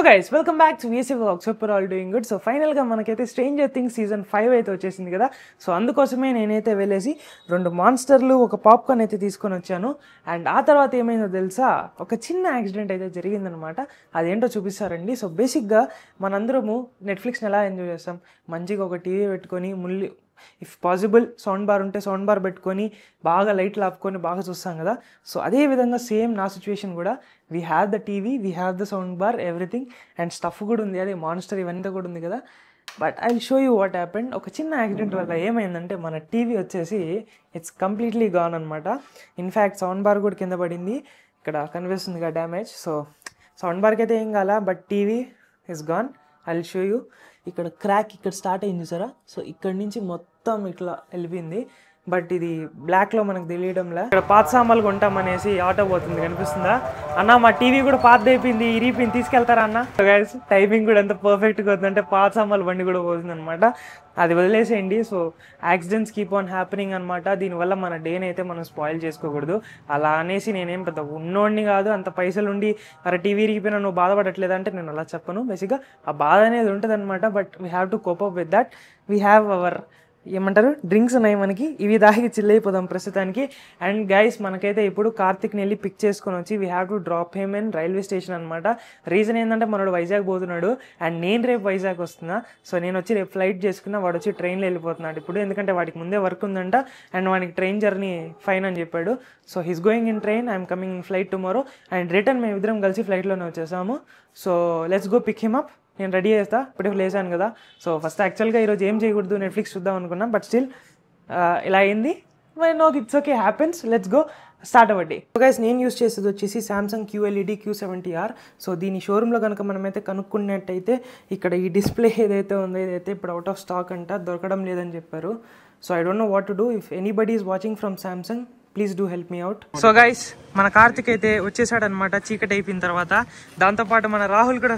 Guys welcome back to VC vlogs. Hope all doing good. So ఫైనల్గా మనకైతే stranger things season 5 అయితే వచ్చేసింది కదా. సో అందుకోసమే నేనైతే వెళ్ళేసి 2 మాన్స్టర్లు ఒక పాప్కార్న్ అయితే తీసుకొని వచ్చాను. అండ్ ఆ తర్వాత ఏమైందో తెలుసా, ఒక చిన్న యాక్సిడెంట్ అయితే జరిగిందనమాట. అదేంటో చూపిస్తారండి. సో బేసిక్గా మనందరము నెట్ఫ్లిక్స్ని ఎలా ఎంజాయ్ చేస్తాం, మంచిగా ఒక టీవీ పెట్టుకొని ఇఫ్ పాసిబుల్ సౌండ్ బార్ ఉంటే సౌండ్ బార్ పెట్టుకొని బాగా లైట్లు ఆపుకొని బాగా చూస్తాం కదా. సో అదే విధంగా సేమ్ నా సిచ్యువేషన్ కూడా, we have the TV, we have the sound bar, everything, and stuff కూడా ఉంది, అదే మాన్స్టర్ ఇవంతా కూడా ఉంది కదా. But I will show you what happened. ఒక చిన్న యాక్సిడెంట్ వల్ల ఏమైందంటే మన టీవీ వచ్చేసి ఇట్స్ కంప్లీట్లీ గాన్ అనమాట. ఇన్ఫ్యాక్ట్ సౌండ్ బార్ కూడా కింద పడింది, ఇక్కడ కనిపిస్తుంది కదా డ్యామేజ్. సో సౌండ్ బార్కి అయితే ఏం కాల, but TV is gone. I will show you. ఇక్కడ క్రాక్ ఇక్కడ స్టార్ట్ అయింది చూసారా. సో ఇక్కడ నుంచి మొత్తం ఇట్లా వెళ్ళిపోయింది. బట్ ఇది బ్లాక్లో మనకు తెలియడంలా. ఇక్కడ పాత సామాన్లు కొంటామనేసి ఆటో పోతుంది, కనిపిస్తుందా అన్న? మా టీవీ కూడా పాతది అయిపోయింది, ఇరిగిపోయింది, తీసుకెళ్తారా అన్న? గైస్ టైమింగ్ కూడా ఎంత పర్ఫెక్ట్గా అవుతుందంటే పాత సామాన్లు బండి కూడా పోతుంది అనమాట. అది వదిలేసేయండి. So accidents keep on happening అనమాట. దీనివల్ల మన డేని అయితే మనం స్పాయిల్ చేసుకోకూడదు. అలా అనేసి నేనేం పెద్ద ఉన్నోడిని కాదు, అంత పైసలు ఉండి అరే టీవీ ఇరిగిపోయినా నువ్వు బాధపడట్లేదు అంటే నేను అలా చెప్పను. బేసిక్గా ఆ బాధ అనేది ఉంటుంది అనమాట. But we have to cope up with that. We have our ఏమంటారు డ్రింక్స్ ఉన్నాయి మనకి, ఇవి దాగి చిల్ అయిపోదాం ప్రస్తుతానికి. అండ్ గైస్ మనకైతే ఇప్పుడు కార్తిక్ని వెళ్ళి పిక్ చేసుకొని వచ్చి we have to drop him in railway station అనమాట. రీజన్ ఏంటంటే మనోడు వైజాగ్ పోతున్నాడు అండ్ నేను రేపు వైజాగ్ వస్తున్నా. సో నేను వచ్చి రేపు ఫ్లైట్ చేసుకున్నా, వాడు వచ్చి ట్రైన్లో వెళ్ళిపోతున్నాడు ఇప్పుడు, ఎందుకంటే వాడికి ముందే వర్క్ ఉందంట అండ్ వాడికి ట్రైన్ జర్నీ ఫైన్ అని చెప్పాడు. So he's going in train, I'm coming in flight tomorrow. And return మేము ఇద్దరం కలిసి ఫ్లైట్లోనే వచ్చేసాము. So let's go pick him up. నేను రెడీ చేస్తా, ఇప్పుడే లేసాను కదా. సో ఫస్ట్ యాక్చువల్గా ఈరోజు ఏం చేయకూడదు, నెట్ఫ్లిక్స్ చూద్దాం అనుకున్నాం, బట్ స్టిల్ ఇలా అయింది. No, it's okay, happens. Let's go start అవ్వండి. గైస్ నేను యూస్ చేసేది వచ్చేసి సామ్సంగ్ QLED Q70R. సో దీని షోరూంలో కనుక మనమైతే కనుక్కున్నట్టయితే ఇక్కడ ఈ డిస్ప్లే ఏదైతే ఉందో ఇదైతే ఇప్పుడు అవుట్ ఆఫ్ స్టాక్ అంట, దొరకడం లేదని చెప్పారు. So I don't know what to do. If anybody is watching from Samsung, please do help me out. So guys మన కార్తిక్ అయితే వచ్చేసాడనమాట చీకటి అయిపోయిన తర్వాత. దాంతోపాటు మన రాహుల్ కూడా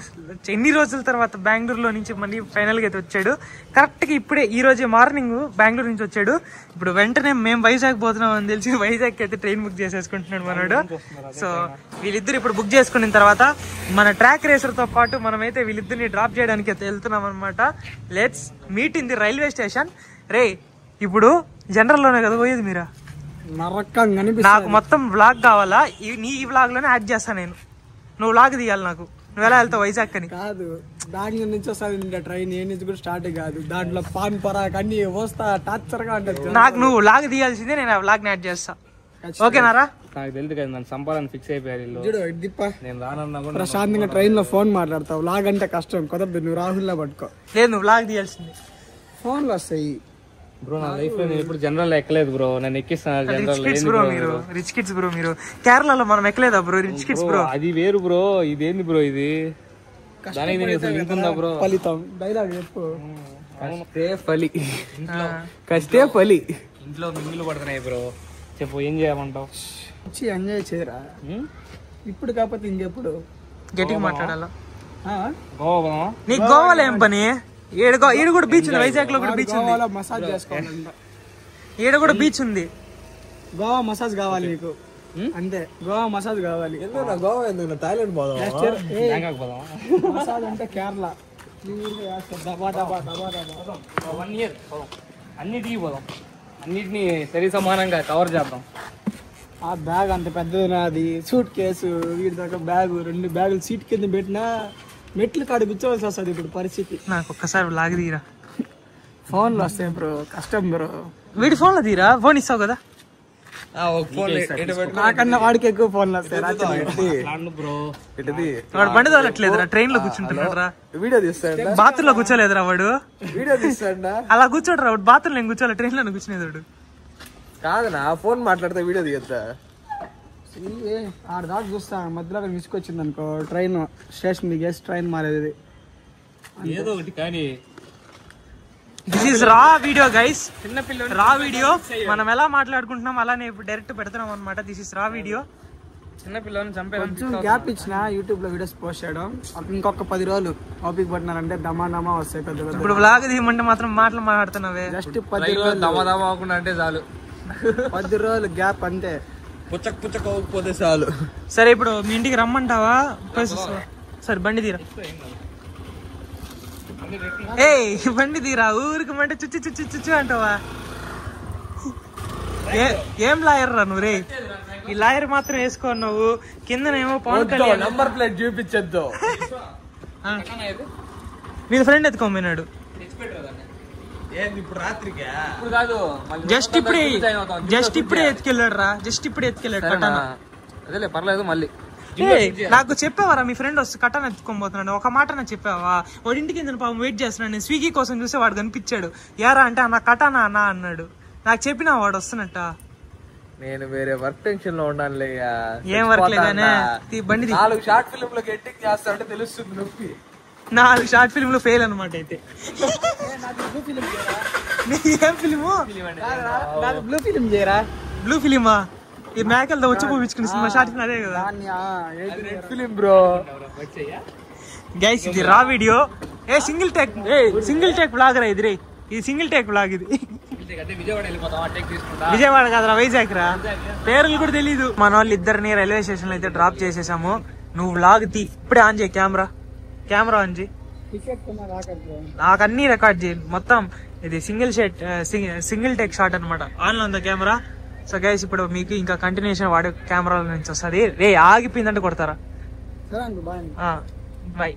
ఎన్ని రోజుల తర్వాత బెంగళూరులో నుంచి మళ్ళీ ఫైనల్గా అయితే వచ్చాడు. కరెక్ట్గా ఇప్పుడే ఈ రోజే మార్నింగ్ బెంగళూరు నుంచి వచ్చాడు. ఇప్పుడు వెంటనే మేము వైజాగ్ పోతున్నాం అని తెలిసి వైజాగ్కి అయితే ట్రైన్ బుక్ చేసేసుకుంటున్నాడు మనోడు. సో వీళ్ళిద్దరు ఇప్పుడు బుక్ చేసుకున్న తర్వాత మన ట్రాక్ రేసర్తో పాటు మనమైతే వీళ్ళిద్దరిని డ్రాప్ చేయడానికి అయితే వెళ్తున్నాం అనమాట. Let's meet in the railway station. రే ఇప్పుడు జనరల్లోనే కదా పోయేది మీరా? నాకు మొత్తం వ్లాగ్ కావాలా, నీ ఈ వ్లాగ్ లోనే యాడ్ చేస్తాను నేను. నువ్వు వ్లాగ్ తీయాలి నాకు. నువ్వు ఎలా వెళ్తావు వైజాగ్ అని? కాదు, బెంగళూరు నుంచి వస్తుంది ట్రైన్, ఏ నుంచి కూడా స్టార్ట్ కాదు. దాంట్లో పాన్ పరాక్ అన్ని వస్తా టార్చర్ గా ఉంటుంది. నాకు నువ్వు వ్లాగ్ తీయాల్సిందే, నేను ఆ వ్లాగ్ ని యాడ్ చేస్తా. ఓకేనారా? నాకు తెలుసు కదా, నన్ను సంపాదన ఫిక్స్ అయిపోయారు. నేను రానన్నా కూడా ప్రశాంతంగా ట్రైన్ లో ఫోన్ మాట్లాడతావు. వ్లాగ్ అంటే కష్టం కుదరదు. నువ్వు రాహుల్ లో పట్టుకో. లేదు, నువ్వు వ్లాగ్ తీయాల్సిందే. ఫోన్లు వస్తాయి బ్రో. నా లైఫ్ లో నేను ఇప్పుడు జనరల్ ఎక్కలేదు బ్రో, నేను ఎక్కిస్తాను బ్రో. మీరు రిచ్ కిడ్స్ బ్రో, మీరు కేరళలో మనం ఎక్కలేదా బ్రో రిచ్ కిడ్స్ బ్రో? అది వేరు బ్రో, ఇదేంది బ్రో ఇది? దానికి లింక్ ఉందా బ్రో? ఫలితం డైలాగ్ చెప్పు. కష్టే ఫలి, కష్టే ఫలి. ఇంట్లో మింగులు పడుతున్నాయి బ్రో. చెప్పు ఏం చేయమంటావు? వచ్చి ఎంజాయ్ చేయరా ఇప్పుడు, కాకపోతే ఇంకెప్పుడు గట్టిగా మాట్లాడాలా? గోవా నీ గోవాలో ఏం పని? ఈడ కూడా బీచ్ ఉంది, వైజాగ్ లో కూడా బీచ్ ఉంది. మసాజ్ చేసుకోవాలంట. ఈడ కూడా బీచ్ ఉంది. గోవా మసాజ్ కావాలి నీకు అంతే. గోవా మసాజ్ కావాలి. గోవా ఎందుకు? థాయిలాండ్ పోదాం. మసాజ్ అంటే కేరళ. 1 year అన్నిటికీ పోదాం, అన్నిటినీ సరి సమానంగా కవర్ చేద్దాం. ఆ బ్యాగ్ అంత పెద్దది నాది, సూట్ కేసు వీడి దాకా బ్యాగ్, 2 బ్యాగులు సీట్ కింద పెట్టినా మెట్లు కాడి కూర్చోవలసి వస్తుంది ఇప్పుడు పరిస్థితి. నాకు ఒక్కసారి లాగి తీరా. ఫోన్లు వస్తాయి బ్రో, కష్టం బ్రో. వీడి ఫోన్లో తీరా, ఫోన్ ఇస్తావు కదా? నాకన్నా వాడికి ఎక్కువ ఫోన్లు వస్తాయి. వాడు బండి తోలట్లేదురా, ట్రైన్ లో కూర్చుంటున్నాడు రా. వీడియో తీస్తాడా? బాత్రూమ్ లో కూర్చోలేదురా వాడు. వీడియో తీస్తాడా? అలా కూర్చోడు రా వాడు, బాత్రూమ్ నేను కూర్చోలే, ట్రైన్ లో కూర్చునేది వాడు. కాదనా ఫోన్ మాట్లాడితే వీడియో తీయద్దా? ఆడ దాకా చూస్తా, మధ్యలో మిస్కొచ్చింది అనుకో ట్రైన్, స్టేషన్ దిగేసి ట్రైన్ మారేది ఏదో ఒకటి. కానీ దిస్ ఇస్ రా వీడియో గైస్, రా వీడియో. మనం ఎలా మాట్లాడుకుంటున్నాం అలానే డైరెక్ట్ పెడుతున్నాం అనమాట. దిస్ ఇస్ రా వీడియో. చిన్న పిల్లల్ని చంపే కొంచెం గ్యాప్ ఇచ్చిన యూట్యూబ్ లో వీడియోస్ పోస్ట్ చేయడం. ఇంకొక 10 రోజులు ఓపిక పట్టినారంటే దమా వస్తాయి పెద్ద పెద్ద. ఇప్పుడు వ్లాగ్ తీయమంటే మాత్రం మాటలు మాట్లాడుతున్నావే. జస్ట్ 10 రోజులు దమా అవ్వకుండా అంటే చాలు. 10 రోజులు గ్యాప్ అంతే. పుచ్చక్ అవ్వకపోతే చాలు. సరే ఇప్పుడు మీ ఇంటికి రమ్మంటావా? సరే బండి తీరా. ఏ బండి తీరా, ఊరికి మంటే చుచ్చు చుచ్చు చుచ్చు అంటావా? ఏం లాయర్ రా నువ్వు రే? ఈ లాయర్ మాత్రం వేసుకో నువ్వు. కిందనేమో పవన్ కళ్యాణ్ నంబర్ ప్లేట్ చూపించద్దు. వీళ్ళ ఫ్రెండ్ ఎత్తుకోమన్నాడు. ఇప్పుడు రాత్రికే జస్ట్ ఇప్పుడే ఎత్తుకెళ్ళాడు రా. జస్ట్ ఇప్పుడే ఎత్తుకెళ్ళాడు కటానా. అదేలే పర్లేదు. మళ్ళీ నాకు చెప్పావరా మీ ఫ్రెండ్ వస్తే కటానా ఎత్తుకోబోతున్నాడు? ఒక మాట నాకు చెప్పావా? వాడి ఇంటికి నేను పాపం వెయిట్ చేస్తున్నాను. నేను స్విగ్గీ కోసం చూస్తే వాడు కనిపించాడు. యారా అంటే అన్న కటానా అన్న అన్నాడు. నాకు చెప్పినా వాడు వస్తున్నట్ట. నేను వేరే వర్క్ టెన్షన్ లో ఉన్నానులే. ఏం వర్క్ లేదానే బండి 4 షార్ట్ ఫిల్మ్ లో ఎడిటింగ్ చేస్తా అంటే తెలుస్తుంది నొప్పి. 4 షార్ట్ ఫిల్మ్ లో ఫెయిల్ అనమాట. అయితే ఏం ఫిలిము? బ్లూ ఫిలిం చేయరా? బ్లూ ఫిలిమా? ఈ మేకలతో వచ్చి చూపించుకుని సినిమా షార్ట్ ఫిల్మ్ అదే కదా. Red film bro. గైస్ ఇది రా వీడియో. సింగిల్ టేక్ బ్లాగ్ రా ఇది రే. ఇది సింగిల్ టేక్ బ్లాగ్. ఇది విజయవాడ కాదురా, వైజాగ్ రా. పేర్లు కూడా తెలీదు. మన వాళ్ళు ఇద్దరిని రైల్వే స్టేషన్ లో అయితే డ్రాప్ చేసేసాము. నువ్వు వ్లాగ్ తీ ఇప్పుడే. ఆన్ చేయి కెమెరా ఆన్ చేయి. నాకు అన్ని రికార్డ్ చేయి మొత్తం. ఇది సింగిల్ టేక్ షాట్ అనమాట. ఆన్ లో ఉందా కెమెరా? సో గైస్ ఇప్పుడు మీకు ఇంకా కంటిన్యూషన్ వాడే కెమెరాల నుంచి వస్తుంది. రే ఆగిపోయిందంటే కొడతారా? Bye.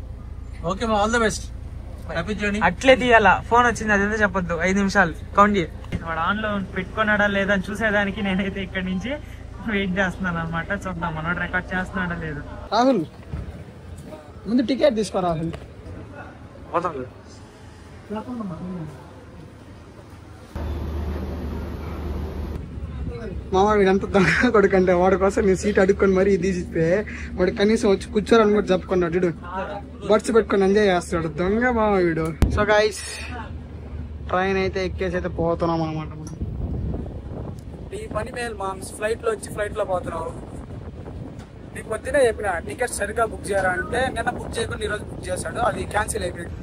Okay all the best. Happy journey. అట్లే తీయాలా. ఫోన్ వచ్చింది అదంతా చెప్పొద్దు. 5 నిమిషాలు కౌంట్ చేయి. వాడు ఆన్ లో పెట్టుకున్నాడా లేదా అని చూసేదానికి నేనైతే ఇక్కడ నుంచి వెయిట్ చేస్తున్నాను అనమాట. చూద్దాం మనోడు రికార్డ్ చేస్తున్నాడా లేదు. రాహుల్ ముందు టికెట్ తీసుకో రాహుల్. మామ వీడంతా దొంగ కొడుకంటే వాడి కోసం నేను సీట్ అడుక్కొని మరీ తీసిస్తే వాడు కనీసం వచ్చి కూర్చోరని కూడా చెప్పుకున్నాడు. వీడు బడ్స్ పెట్టుకొని ఎంజాయ్ చేస్తాడు. దొంగ మామ వీడు. సో గైస్ ట్రైన్ అయితే ఎక్కేసి అయితే పోతున్నాం అనమాట. ఈ పని మేలు మా ఫ్లైట్ లో వచ్చి ఫ్లైట్ లో పోతున్నావు. నీకు పొద్దునే చెప్పిన టికెట్ సరిగ్గా బుక్ చేయరా అంటే నిన్న బుక్ చేయకుండా ఈరోజు బుక్ చేశాడు. అది క్యాన్సిల్ అయిపోయింది.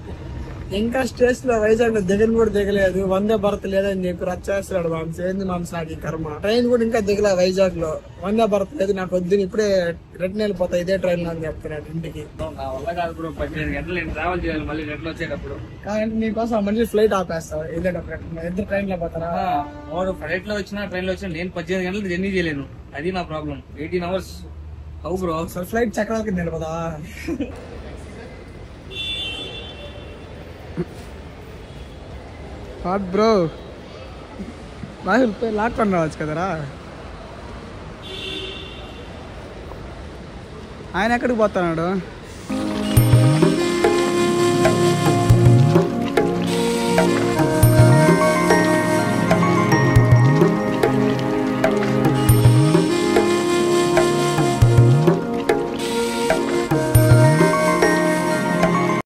ఇంకా స్టేజ్ లో వైజాగ్ లో దిగని కూడా దిగలేదు. వందే భారత్ లేదని చెప్పి రచ్చేస్తున్నాడు మాంస. ఏంది మాంస నాకు కర్మ. ట్రైన్ కూడా ఇంకా దిగలే వైజాగ్ లో. వందే భారత్ లేదు నాకు వద్దు, ఇప్పుడే రిటర్న్ వెళ్ళిపోతా ఇదే ట్రైన్ నాకు చెప్తున్నాడు ఇంటికి. నా వల్ల కాదు బ్రో. 12 గంటలు నేను ట్రావెల్ చేయాలి మళ్ళీ రిటర్న్ వచ్చేటప్పుడు. కాబట్టి నీకోసం మళ్ళీ ఫ్లైట్ ఆపేస్తావు వెళ్ళేటప్పుడు. ఇద్దరు ట్రైన్ లో పోతారా? వాడు ఫ్లైట్ లో వచ్చినా ట్రైన్ లో వచ్చినా నేను 18 గంటలు జర్నీ చేయలేను. అది నా problem. 18 hours. How bro? Flight చక్రాలకి నిలబదా? వాట్ బ్రో రాహుల్ లాక్కొని రావచ్చు కదరా. ఆయన ఎక్కడికి పోతున్నాడు?